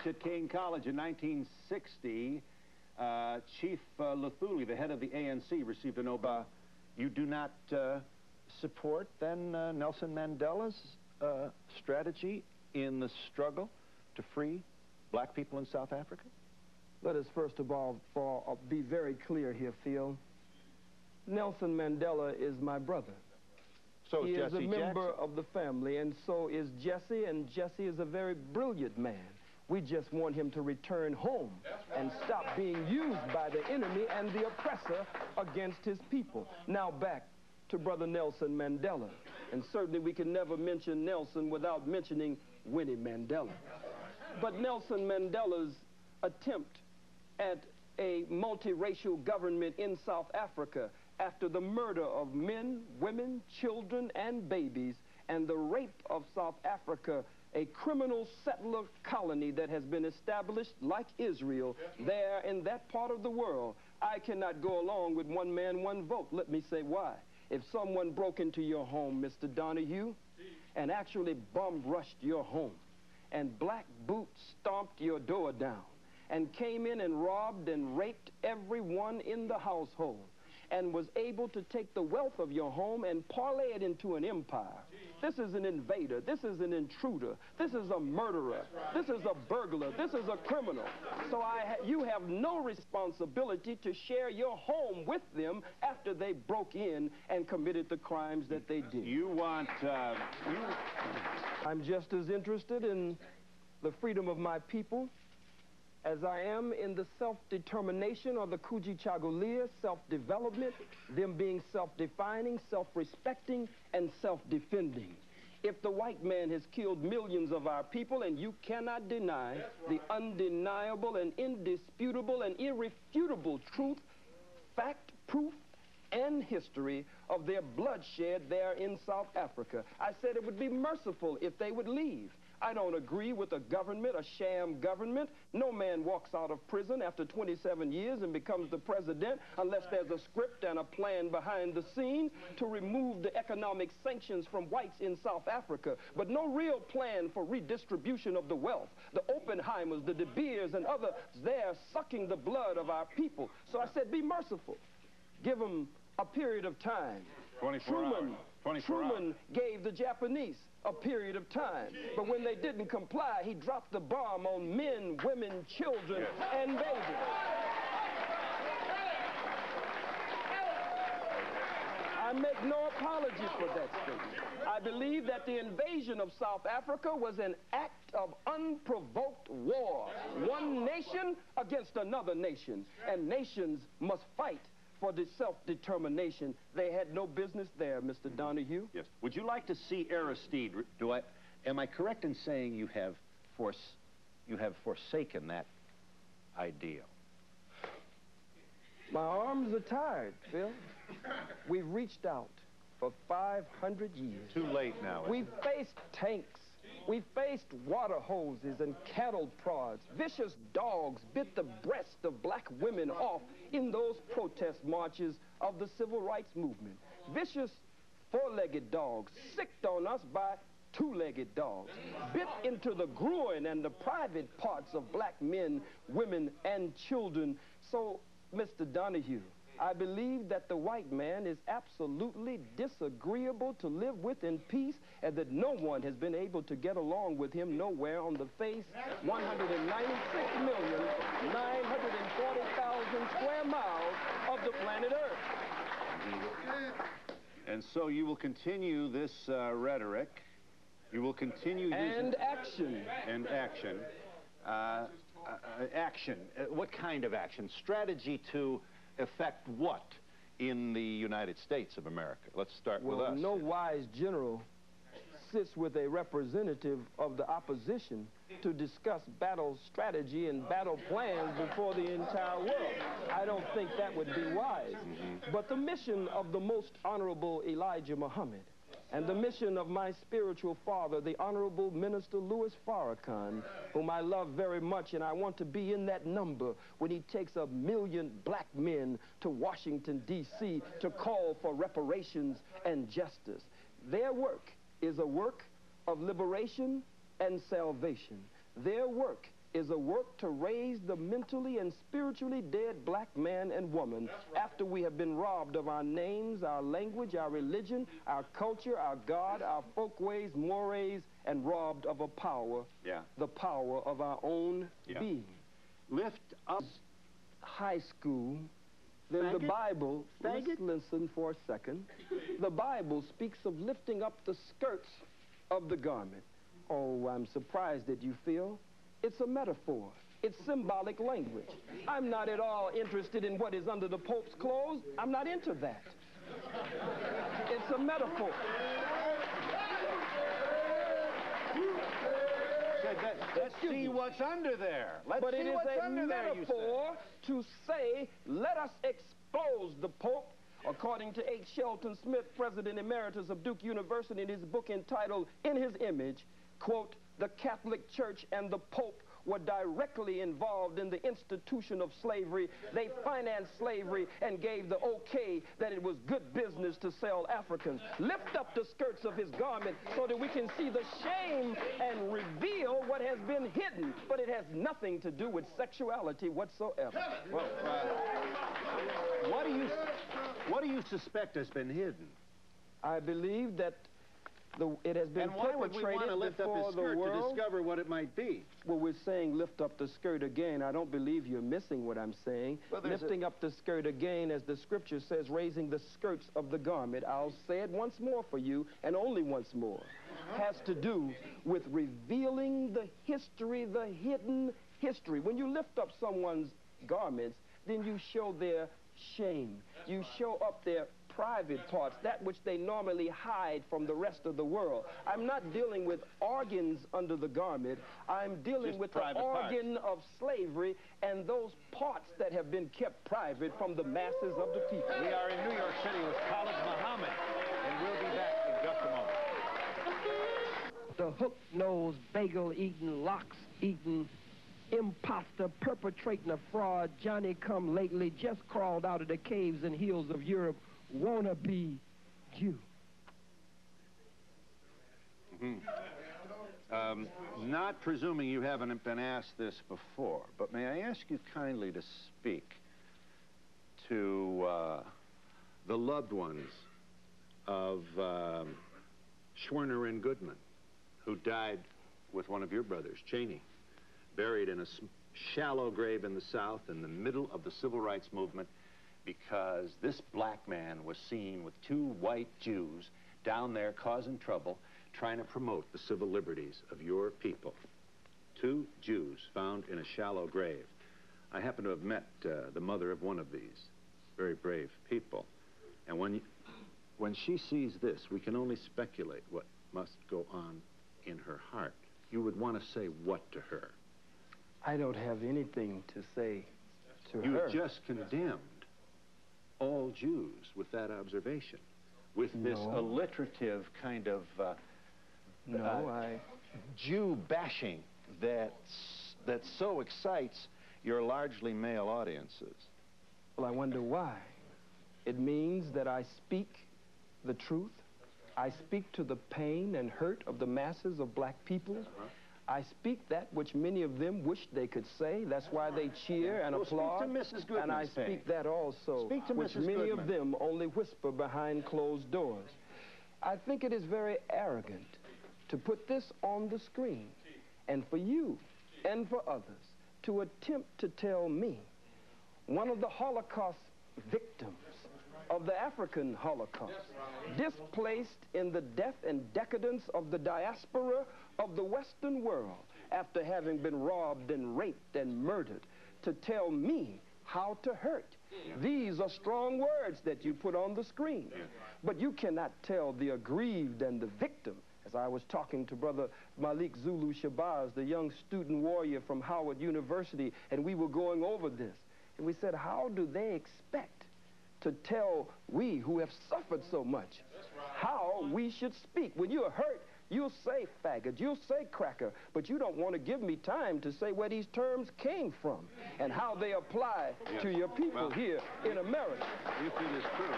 speech at King College in 1960, Chief Luthuli, the head of the ANC, received a Nobel. You do not support, then, Nelson Mandela's strategy in the struggle to free black people in South Africa? Let us first of all be very clear here, Phil. Nelson Mandela is my brother. So he is is a Jesse member Jackson. of the family, and so is Jesse, and Jesse is a very brilliant man. We just want him to return home and stop being used by the enemy and the oppressor against his people. Now back to Brother Nelson Mandela. And certainly we can never mention Nelson without mentioning Winnie Mandela. But Nelson Mandela's attempt at a multiracial government in South Africa after the murder of men, women, children, and babies, and the rape of South Africa, a criminal settler colony that has been established like Israel there in that part of the world. I cannot go along with one man, one vote. Let me say why. If someone broke into your home, Mr. Donahue, and actually bomb rushed your home, and Black Boots stomped your door down, and came in and robbed and raped everyone in the household, and was able to take the wealth of your home and parlay it into an empire. This is an invader. This is an intruder. This is a murderer. This is a burglar. This is a criminal. So you have no responsibility to share your home with them after they broke in and committed the crimes that they did. You want... I'm just as interested in the freedom of my people as I am in the self-determination or the Kujichagulia, self-development, them being self-defining, self-respecting, and self-defending. If the white man has killed millions of our people, and you cannot deny the undeniable and indisputable and irrefutable truth, fact, proof, and history of their bloodshed there in South Africa, I said it would be merciful if they would leave. I don't agree with a government, a sham government. No man walks out of prison after 27 years and becomes the president unless there's a script and a plan behind the scenes to remove the economic sanctions from whites in South Africa. But no real plan for redistribution of the wealth. The Oppenheimers, the De Beers, and others there sucking the blood of our people. So I said, be merciful. Give them a period of time. 24 hours. Truman gave the Japanese a period of time. But when they didn't comply, he dropped the bomb on men, women, children, and babies. I make no apology for that statement. I believe that the invasion of South Africa was an act of unprovoked war. One nation against another nation. And nations must fight for the self-determination. They had no business there, Mr. Donahue. Yes. Would you like to see Aristide? Am I correct in saying you have forsaken that ideal? My arms are tired, Phil. We've reached out for 500 years. Too late now. We've faced tanks. We faced water hoses and cattle prods. Vicious dogs bit the breast of black women off in those protest marches of the civil rights movement. Vicious four-legged dogs sicked on us by two-legged dogs, bit into the groin and the private parts of black men, women, and children. So, Mr. Donahue, I believe that the white man is absolutely disagreeable to live with in peace, and that no one has been able to get along with him nowhere on the face 196,940,000 square miles of the planet Earth. And so you will continue this rhetoric. You will continue and action. And action. Action. What kind of action? Strategy to affect what in the United States of America? Let's start with us. No wise general sits with a representative of the opposition to discuss battle strategy and battle plans before the entire world. I don't think that would be wise. But the mission of the most honorable Elijah Muhammad and the mission of my spiritual father, the Honorable Minister Louis Farrakhan, whom I love very much, and I want to be in that number when he takes 1 million black men to Washington, D.C. to call for reparations and justice. Their work is a work of liberation and salvation. Their work is a work to raise the mentally and spiritually dead black man and woman after we have been robbed of our names, our language, our religion, our culture, our God, our folkways, mores, and robbed of a power, the power of our own being. Lift up. High school, then the Bible, listen for a second, the Bible speaks of lifting up the skirts of the garment. Oh, I'm surprised that you feel. It's a metaphor. It's symbolic language. I'm not at all interested in what is under the Pope's clothes. I'm not into that. It's a metaphor. Let's see what's under there. But it is a metaphor to say, let us expose the Pope, according to H. Shelton Smith, President Emeritus of Duke University, in his book entitled, In His Image, quote, the Catholic Church and the Pope were directly involved in the institution of slavery. They financed slavery and gave the okay that it was good business to sell Africans. Lift up the skirts of his garment so that we can see the shame and reveal what has been hidden. But it has nothing to do with sexuality whatsoever. Well, what do you suspect has been hidden? I believe that it has been perpetrated before the world. And why would we want to lift up his skirt to discover what it might be? Well, we're saying lift up the skirt again. I don't believe you're missing what I'm saying. Well, lifting up the skirt again, as the scripture says, raising the skirts of the garment. I'll say it once more for you, and only once more. Has to do with revealing the history, the hidden history. When you lift up someone's garments, then you show their shame. You show up their private parts, that which they normally hide from the rest of the world. I'm not dealing with organs under the garment. I'm dealing with the organ of slavery and those parts that have been kept private from the masses of the people. We are in New York City with Khallid Muhammad, and we'll be back in just a moment. The hook-nosed, bagel-eating, locks-eating, imposter perpetrating a fraud, Johnny-come-lately, just crawled out of the caves and hills of Europe, wannabe Jew. Not presuming you haven't been asked this before, but may I ask you kindly to speak to the loved ones of Schwerner and Goodman, who died with one of your brothers, Cheney, buried in a shallow grave in the South in the middle of the Civil Rights Movement, because this black man was seen with two white Jews down there causing trouble, trying to promote the civil liberties of your people. Two Jews found in a shallow grave. I happen to have met the mother of one of these very brave people. And when she sees this, we can only speculate what must go on in her heart. You would want to say what to her? I don't have anything to say to her. You just condemned all Jews with that observation, with this alliterative kind of Jew bashing that so excites your largely male audiences. Well, I wonder why. It means that I speak the truth. I speak to the pain and hurt of the masses of black people. I speak that which many of them wish they could say. That's why they cheer and applaud. Speak to Mrs. Goodman's and I speak that also, speak to which Mrs. many Goodman. of them only whisper behind closed doors. I think it is very arrogant to put this on the screen, and for you and for others to attempt to tell me, one of the Holocaust victims of the African Holocaust, displaced in the death and decadence of the diaspora of the Western world after having been robbed and raped and murdered, to tell me how to hurt. These are strong words that you put on the screen, but you cannot tell the aggrieved and the victim. As I was talking to Brother Malik Zulu Shabazz, the young student warrior from Howard University, and we were going over this, and we said, how do they expect to tell we who have suffered so much how we should speak? When you're hurt, you'll say faggot, you'll say cracker, but you don't want to give me time to say where these terms came from and how they apply to your people here in America. You feel it's true.